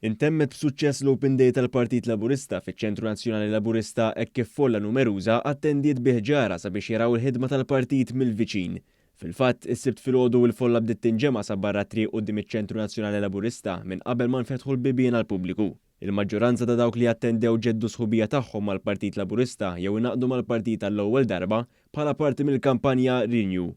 Intemmet b'suċċess l-Open Day tal-Partit Laburista fiċ-Ċentru Nazzjonali Laburista hekk kif folla numeruża attendiet bih ġara sabiex jaraw il-ħidma tal-partit mill-viċin. Fil-fatt, is-sibt filgħodu l-folla bdiet tinġema sa barra triq quddiem iċ-Ċentru Nazzjonali Laburista minn qabel ma nfetħu l-bibien għall-pubbliku. Il-maġġoranza ta' dawk li attendew ġeddu sħubija tagħhom mal-Partit Laburista jew inaqdu mal-partit għall-ewwel darba bħala parti mill-kampanja Renew.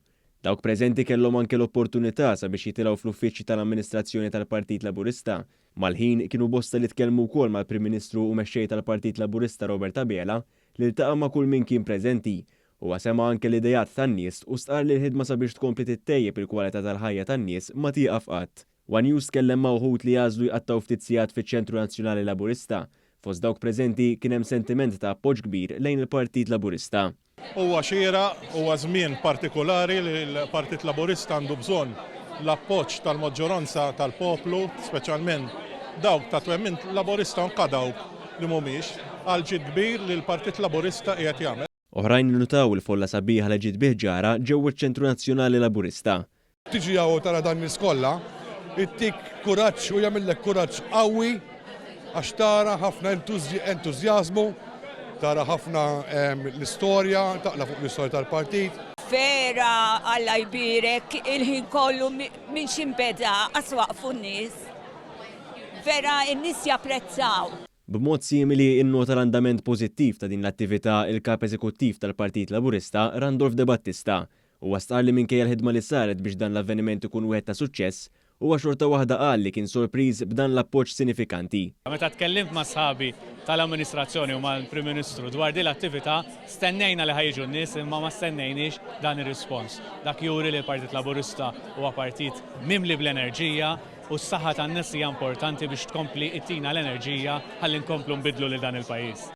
Dawk preżenti kellhom anke l-opportunità sabiex jitilgħu fl-uffiċċji tal-amministrazzjoni tal-Partit Laburista. Mal-ħin kienu bosta li tkellmu wkoll mal-Prim Ministru u mexxej tal-Partit Laburista Robert Abela li ltaqa' ma' kull min kien preżenti u sema anke l-idejat tan-nies u stqar li l-ħidma sabiex tkompli tittejjeb il-kwalità tal-ħajja tan-nies ma tieqaf qatt. One News kellem ma' wħud li jażlu jqattaw ftit sigħat fiċ-Ċentru Nazzjonali Laburista. Fost dawk preżenti kien hemm sentiment ta' appoġġ kbir lejn il-Partit Laburista. Huwa xieraq huwa żmien partikolari li l-Partit Laburista għandu bżonn l-appoġġ tal-maġġoranza tal-poplu, speċjalment dawk ta' twemmin Laburista anke dawk li mhumiex għal ġid kbir li l-Partit Laburista qiegħed jagħmel. Oħrajn nutaw il-folla sabiħa li ġiet bih ġara ġewwa ċ-Ċentru Nazzjonali Laburista. Tiġi hawn tara dan l-iskolla, ittik kuraġġ u jagħmellek kuraġġ qawwi għax tara ħafna entużjażmu, tara ħafna l-istorja, taqla fuq l-istorja tal-partit. Vera Alla jbirek il-ħin kollu minn ximbeda għaswaqfu n-nies. Vera n-nies japprezzaw. B'mod simili innota l-andament pożittiv ta' din l-attività il-kap eżekuttiv tal-Partit Laburista Randolph De Battista u stqar li minkejja l-ħidma li saret biex dan l-avveniment ikun wieħed ta' suċċess huwa xorta waħda qal li kien sorpriż b'dan l-appoġġ sinifikanti. Meta tkellimt ma' sħabi tal-amministrazzjoni u mal-Prim Ministru dwar din l-attività, stennejna li ħajġu n-nies imma ma stennejniex dan ir-rispons. Dak juri li l-Partit Laburista huwa partit mimli bl-enerġija u s-saħħa tan-nies hija importanti biex tkompli ittina l-enerġija ħalli nkomplu nbidlu lil dan il-pajjiż.